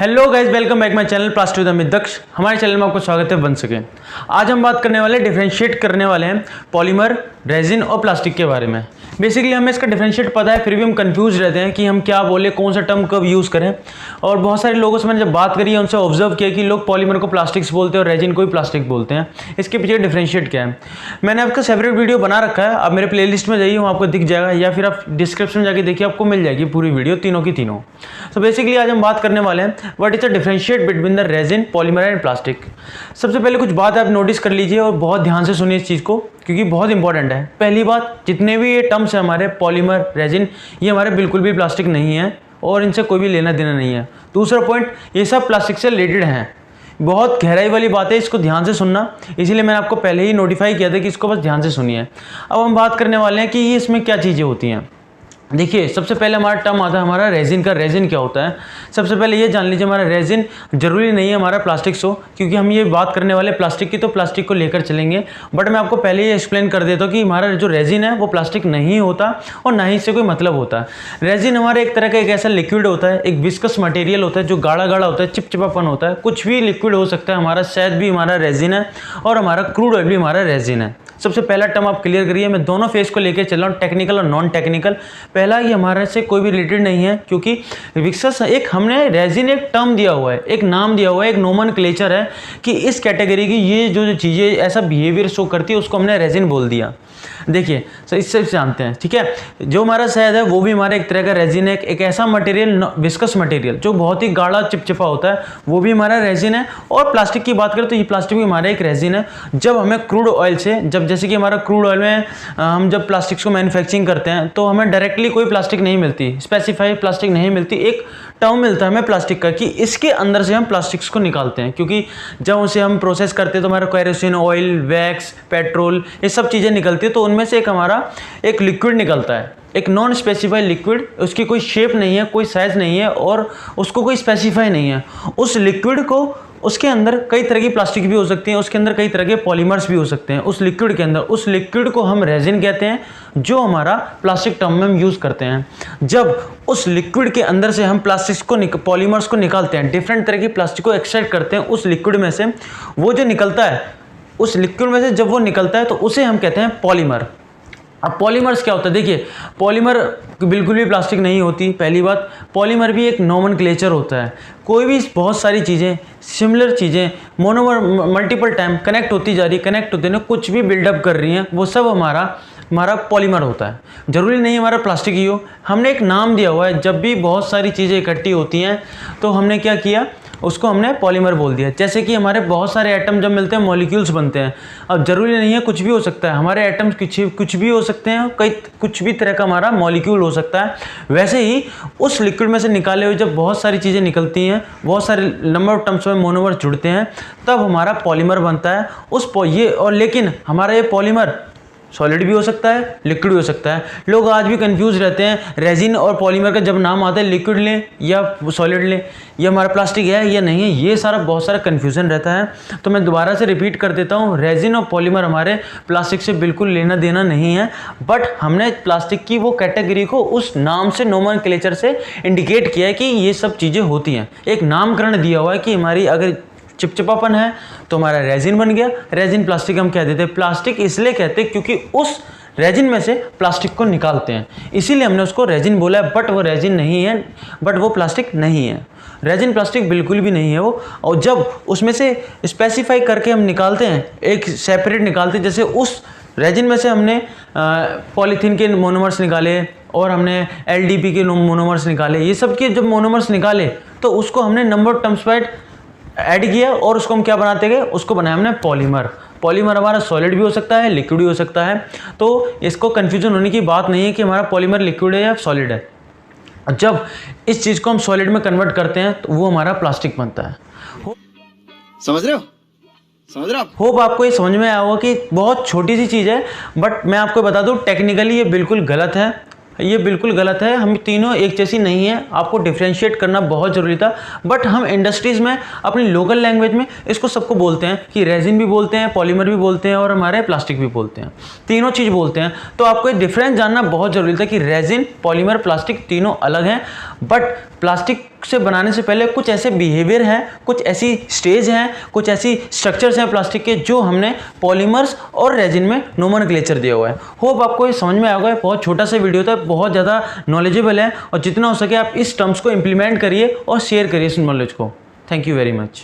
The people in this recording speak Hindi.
Hello guys, welcome back my channel plastic with Amit Daksh. हमारे चैनल में आपको स्वागत है वंस अगेन। आज हम बात करने वाले डिफरेंशिएट करने वाले हैं पॉलीमर, रेजिन और प्लास्टिक के बारे में। बेसिकली हमें इसका डिफरेंशिएट पता है, फिर भी हम कंफ्यूज रहते हैं कि हम क्या बोले, कौन सा टर्म कब यूज़ करें। और बहुत सारे लोगों से मैंने जब बात करी है उनसे ऑब्जर्व किया कि लोग पॉलीमर को प्लास्टिक्स बोलते हैं और रेजिन को भी प्लास्टिक बोलते हैं। इसके पीछे डिफरेंशिएट क्या है मैंने आपका सेपरेट वीडियो बना रखा है, आप मेरे प्लेलिस्ट में जाइए, वहाँ आपको दिख जाएगा, या फिर आप डिस्क्रिप्शन में जाके देखिए, आपको मिल जाएगी पूरी वीडियो तीनों की तीनों। तो बेसिकली आज हम बात करने वाले हैं what is the differentiate between the resin, polymer and plastic. सबसे पहले कुछ बात आप नोटिस कर लीजिए और बहुत ध्यान से सुनिए इस चीज़ को, क्योंकि बहुत इंपॉर्टेंट है। पहली बात, जितने भी ये टर्म्स है हमारे पॉलीमर, रेजिन, ये हमारे बिल्कुल भी प्लास्टिक नहीं है और इनसे कोई भी लेना देना नहीं है। दूसरा पॉइंट, ये सब प्लास्टिक से रिलेटेड हैं। बहुत गहराई वाली बात है, इसको ध्यान से सुनना, इसीलिए मैंने आपको पहले ही नोटिफाई किया था कि इसको बस ध्यान से सुनिए। अब हम बात करने वाले हैं कि ये इसमें क्या चीज़ें होती हैं। देखिए, सबसे पहले हमारा टर्म आता है हमारा रेजिन का। रेजिन क्या होता है, सबसे पहले ये जान लीजिए, हमारा रेजिन जरूरी नहीं है हमारा प्लास्टिक्स हो, क्योंकि हम ये बात करने वाले प्लास्टिक की, तो प्लास्टिक को लेकर चलेंगे। बट मैं आपको पहले ही एक्सप्लेन कर देता हूँ कि हमारा जो रेजिन है वो प्लास्टिक नहीं होता और ना ही इससे कोई मतलब होता है। रेजिन हमारा एक तरह का एक ऐसा लिक्विड होता है, एक विस्कस मटेरियल होता है जो गाढ़ा गाढ़ा होता है, चिपचिपापन होता है। कुछ भी लिक्विड हो सकता है, हमारा शहद भी हमारा रेजिन है और हमारा क्रूड ऑयल भी हमारा रेजिन है। सबसे पहला टर्म आप क्लियर करिए, मैं दोनों फेज को लेकर चल रहा हूँ, टेक्निकल और नॉन टेक्निकल। पहला, ये हमारे से कोई भी रिलेटेड नहीं है, क्योंकि विस्कस एक हमने रेजिन एक टर्म दिया हुआ है, एक नाम दिया हुआ है, एक नोमेनक्लेचर है कि इस कैटेगरी की ये जो चीज़ें ऐसा बिहेवियर शो करती है उसको हमने रेजिन बोल दिया। देखिए, तो इससे जानते हैं, ठीक है। जो हमारा शहद है वो भी हमारा एक तरह का रेजिन है, एक ऐसा मटेरियल, विस्कस मटेरियल जो बहुत ही गाढ़ा चिपचिपा होता है, वो भी हमारा रेजिन है। और प्लास्टिक की बात करें तो ये प्लास्टिक भी हमारा एक रेजिन है। जब हमें क्रूड ऑयल से, जब जैसे कि हमारा क्रूड ऑयल में हम जब प्लास्टिक्स को मैन्युफैक्चरिंग करते हैं तो हमें डायरेक्टली कोई प्लास्टिक नहीं मिलती, स्पेसिफाइड प्लास्टिक नहीं मिलती, एक टर्म मिलता है हमें प्लास्टिक का कि इसके अंदर से हम प्लास्टिक्स को निकालते हैं। क्योंकि जब उसे हम प्रोसेस करते हैं तो हमारा केरोसिन ऑयल, वैक्स, पेट्रोल, ये सब चीज़ें निकलती है, तो उनमें से एक हमारा एक लिक्विड निकलता है, एक नॉन स्पेसिफाइड लिक्विड। उसकी कोई शेप नहीं है, कोई साइज नहीं है और उसको कोई स्पेसिफाई नहीं है। उस लिक्विड को, उसके अंदर कई तरह की प्लास्टिक भी हो सकती हैं, उसके अंदर कई तरह के पॉलीमर्स भी हो सकते हैं उस लिक्विड के अंदर। उस लिक्विड को हम रेजिन कहते हैं, जो हमारा प्लास्टिक टर्म में हम यूज़ करते हैं। जब उस लिक्विड के अंदर से हम प्लास्टिक्स को, पॉलीमर्स को निकालते हैं, डिफरेंट तरह की प्लास्टिक को एक्सट्रैक्ट करते हैं उस लिक्विड में से, वो जो निकलता है, उस लिक्विड में से जब वो निकलता है तो उसे हम कहते हैं पॉलीमर। अब पॉलीमर्स क्या होता है, देखिए, पॉलीमर बिल्कुल भी प्लास्टिक नहीं होती। पहली बात, पॉलीमर भी एक नोमेनक्लेचर होता है। कोई भी बहुत सारी चीज़ें, सिमिलर चीज़ें मोनोमर मल्टीपल टाइम कनेक्ट होती जा रही, कनेक्ट होते हैं, कुछ भी बिल्डअप कर रही हैं, वो सब हमारा पॉलीमर होता है। जरूरी नहीं हमारा प्लास्टिक ही हो, हमने एक नाम दिया हुआ है। जब भी बहुत सारी चीज़ें इकट्ठी होती हैं तो हमने क्या किया, उसको हमने पॉलीमर बोल दिया। जैसे कि हमारे बहुत सारे एटम जब मिलते हैं मॉलिक्यूल्स बनते हैं। अब जरूरी नहीं है, कुछ भी हो सकता है, हमारे एटम्स कुछ भी हो सकते हैं, कुछ भी तरह का हमारा मॉलिक्यूल हो सकता है। वैसे ही उस लिक्विड में से निकाले हुए जब बहुत सारी चीज़ें निकलती हैं, बहुत सारे नंबर ऑफ टर्म्स में मोनोमर जुड़ते हैं, तब हमारा पॉलीमर बनता है। लेकिन हमारा ये पॉलीमर सॉलिड भी हो सकता है, लिक्विड भी हो सकता है। लोग आज भी कंफ्यूज रहते हैं, रेजिन और पॉलीमर का जब नाम आता है, लिक्विड लें या सॉलिड लें, ये हमारा प्लास्टिक है या नहीं है, ये सारा बहुत सारा कन्फ्यूजन रहता है। तो मैं दोबारा से रिपीट कर देता हूँ, रेजिन और पॉलीमर हमारे प्लास्टिक से बिल्कुल लेना देना नहीं है। बट हमने प्लास्टिक की वो कैटेगरी को उस नाम से, नोमेनक्लेचर से इंडिकेट किया है कि ये सब चीज़ें होती हैं। एक नामकरण दिया हुआ है कि हमारी अगर चिपचिपापन है तो हमारा रेजिन बन गया। रेजिन प्लास्टिक हम कह देते हैं। प्लास्टिक इसलिए कहते हैं क्योंकि उस रेजिन में से प्लास्टिक को निकालते हैं, इसीलिए हमने उसको रेजिन बोला है। बट वो रेजिन नहीं है, बट वो प्लास्टिक नहीं है। रेजिन प्लास्टिक बिल्कुल भी नहीं है वो। और जब उसमें से स्पेसिफाई करके हम निकालते हैं, एक सेपरेट निकालते हैं, जैसे उस रेजिन में से हमने पॉलीथीन के मोनोमर्स निकाले और हमने LDP के मोनोमर्स निकाले, ये सब के जब मोनोमर्स निकाले तो उसको हमने नंबर ऑफ टर्म्स पर ऐड किया और उसको हम क्या बनाते गए, उसको बनाया हमने पॉलीमर। पॉलीमर हमारा सॉलिड भी हो सकता है, लिक्विड भी हो सकता है। तो इसको कंफ्यूजन होने की बात नहीं है कि हमारा पॉलीमर लिक्विड है या सॉलिड है। जब इस चीज़ को हम सॉलिड में कन्वर्ट करते हैं तो वो हमारा प्लास्टिक बनता है। समझ रहे हो आप? होप आपको ये समझ में आया होगा कि बहुत छोटी सी चीज़ है, बट मैं आपको बता दूं टेक्निकली ये बिल्कुल गलत है। ये बिल्कुल गलत है। हम तीनों एक जैसी नहीं है, आपको डिफ्रेंशिएट करना बहुत ज़रूरी था। बट हम इंडस्ट्रीज़ में अपनी लोकल लैंग्वेज में इसको सबको बोलते हैं कि रेजिन भी बोलते हैं, पॉलीमर भी बोलते हैं और हमारे प्लास्टिक भी बोलते हैं, तीनों चीज़ बोलते हैं। तो आपको ये डिफरेंस जानना बहुत ज़रूरी था कि रेजिन, पॉलीमर, प्लास्टिक तीनों अलग हैं। बट प्लास्टिक से बनाने से पहले कुछ ऐसे बिहेवियर हैं, कुछ ऐसी स्टेज हैं, कुछ ऐसी स्ट्रक्चर्स हैं प्लास्टिक के जो हमने पॉलीमर्स और रेजिन में नोमेनक्लेचर दिया हुआ है। होप आपको ये समझ में आएगा। बहुत छोटा सा वीडियो था, बहुत ज़्यादा नॉलेजेबल है और जितना हो सके आप इस टर्म्स को इम्प्लीमेंट करिए और शेयर करिए इस नॉलेज को। Thank you very much.